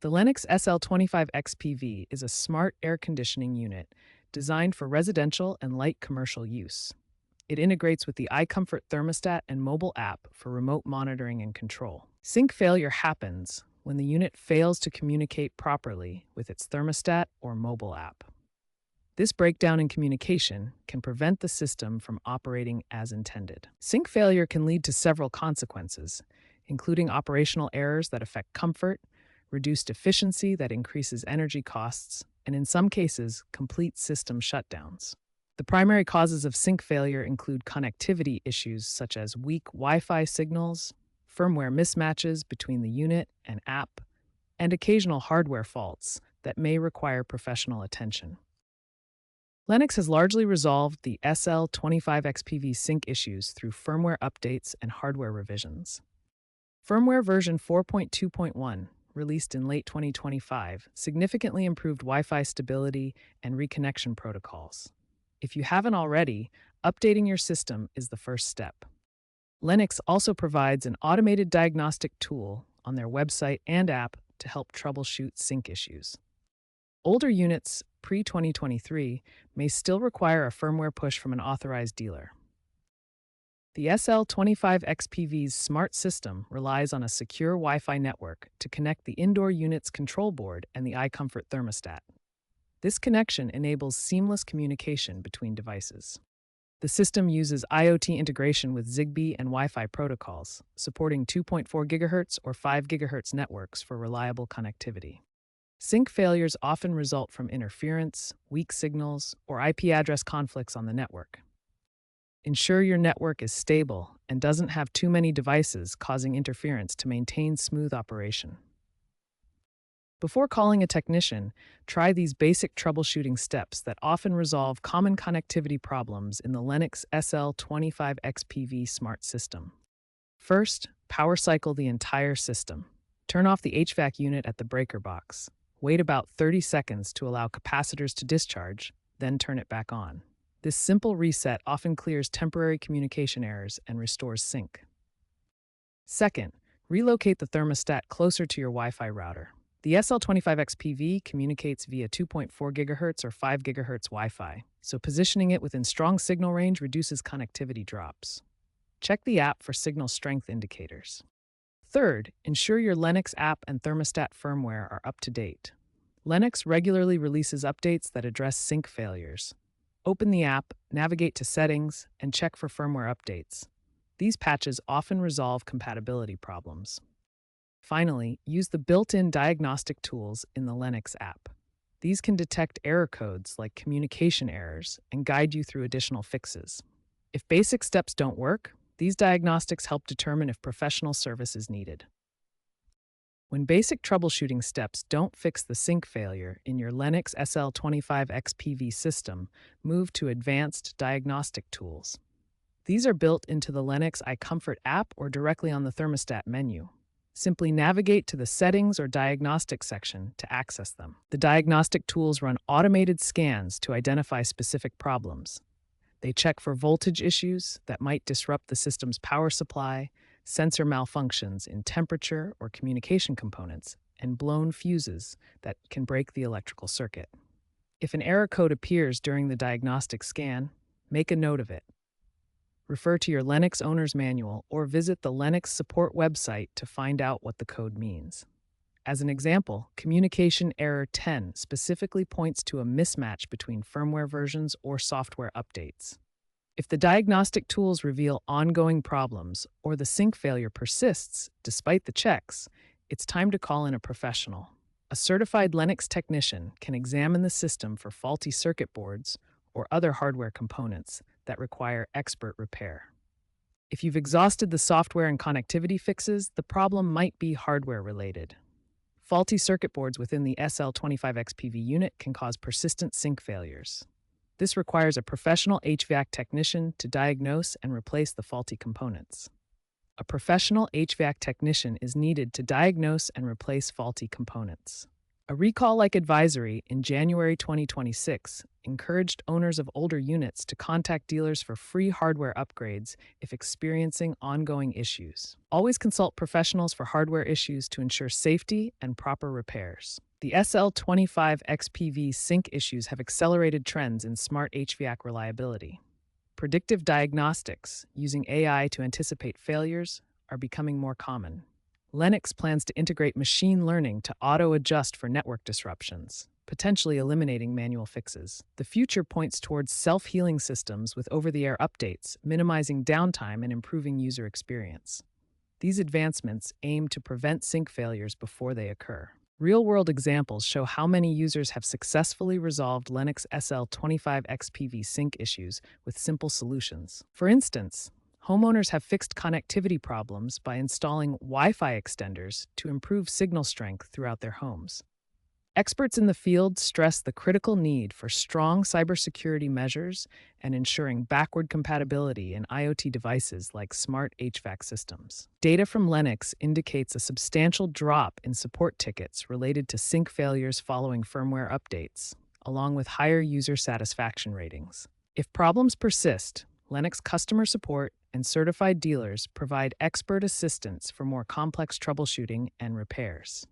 The Lennox SL25XPV is a smart air conditioning unit designed for residential and light commercial use. It integrates with the iComfort thermostat and mobile app for remote monitoring and control. Sync failure happens when the unit fails to communicate properly with its thermostat or mobile app. This breakdown in communication can prevent the system from operating as intended. Sync failure can lead to several consequences, including operational errors that affect comfort, reduced efficiency that increases energy costs, and in some cases, complete system shutdowns. The primary causes of sync failure include connectivity issues such as weak Wi-Fi signals, firmware mismatches between the unit and app, and occasional hardware faults that may require professional attention. Lennox has largely resolved the SL25XPV sync issues through firmware updates and hardware revisions. Firmware version 4.2.1, released in late 2025, significantly improved Wi-Fi stability and reconnection protocols. If you haven't already, updating your system is the first step. Lennox also provides an automated diagnostic tool on their website and app to help troubleshoot sync issues. Older units, pre-2023, may still require a firmware push from an authorized dealer. The SL25XPV's Smart System relies on a secure Wi-Fi network to connect the indoor unit's control board and the iComfort thermostat. This connection enables seamless communication between devices. The system uses IoT integration with Zigbee and Wi-Fi protocols, supporting 2.4 GHz or 5 GHz networks for reliable connectivity. Sync failures often result from interference, weak signals, or IP address conflicts on the network. Ensure your network is stable and doesn't have too many devices causing interference to maintain smooth operation. Before calling a technician, try these basic troubleshooting steps that often resolve common connectivity problems in the Lennox SL25XPV Smart System. First, power cycle the entire system. Turn off the HVAC unit at the breaker box. Wait about 30 seconds to allow capacitors to discharge, then turn it back on. This simple reset often clears temporary communication errors and restores sync. Second, relocate the thermostat closer to your Wi-Fi router. The SL25XPV communicates via 2.4 GHz or 5 GHz Wi-Fi, so positioning it within strong signal range reduces connectivity drops. Check the app for signal strength indicators. Third, ensure your Lennox app and thermostat firmware are up to date. Lennox regularly releases updates that address sync failures. Open the app, navigate to Settings, and check for firmware updates. These patches often resolve compatibility problems. Finally, use the built-in diagnostic tools in the Lennox app. These can detect error codes like communication errors and guide you through additional fixes. If basic steps don't work, these diagnostics help determine if professional service is needed. When basic troubleshooting steps don't fix the sync failure in your Lennox SL25XPV system, move to advanced diagnostic tools. These are built into the Lennox iComfort app or directly on the thermostat menu. Simply navigate to the Settings or Diagnostic section to access them. The diagnostic tools run automated scans to identify specific problems. They check for voltage issues that might disrupt the system's power supply, sensor malfunctions in temperature or communication components, and blown fuses that can break the electrical circuit. If an error code appears during the diagnostic scan, make a note of it. Refer to your Lennox owner's manual or visit the Lennox support website to find out what the code means. As an example, communication error 10 specifically points to a mismatch between firmware versions or software updates. If the diagnostic tools reveal ongoing problems or the sync failure persists despite the checks, it's time to call in a professional. A certified Lennox technician can examine the system for faulty circuit boards or other hardware components that require expert repair. If you've exhausted the software and connectivity fixes, the problem might be hardware-related. Faulty circuit boards within the SL25XPV unit can cause persistent sync failures. This requires a professional HVAC technician to diagnose and replace the faulty components. A professional HVAC technician is needed to diagnose and replace faulty components. A recall-like advisory in January 2026 encouraged owners of older units to contact dealers for free hardware upgrades if experiencing ongoing issues. Always consult professionals for hardware issues to ensure safety and proper repairs. The SL25XPV sync issues have accelerated trends in smart HVAC reliability. Predictive diagnostics, using AI to anticipate failures, are becoming more common. Lennox plans to integrate machine learning to auto-adjust for network disruptions, potentially eliminating manual fixes. The future points towards self-healing systems with over-the-air updates, minimizing downtime and improving user experience. These advancements aim to prevent sync failures before they occur. Real-world examples show how many users have successfully resolved Lennox SL25XPV sync issues with simple solutions. For instance, homeowners have fixed connectivity problems by installing Wi-Fi extenders to improve signal strength throughout their homes. Experts in the field stress the critical need for strong cybersecurity measures and ensuring backward compatibility in IoT devices like smart HVAC systems. Data from Lennox indicates a substantial drop in support tickets related to sync failures following firmware updates, along with higher user satisfaction ratings. If problems persist, Lennox customer support and certified dealers provide expert assistance for more complex troubleshooting and repairs.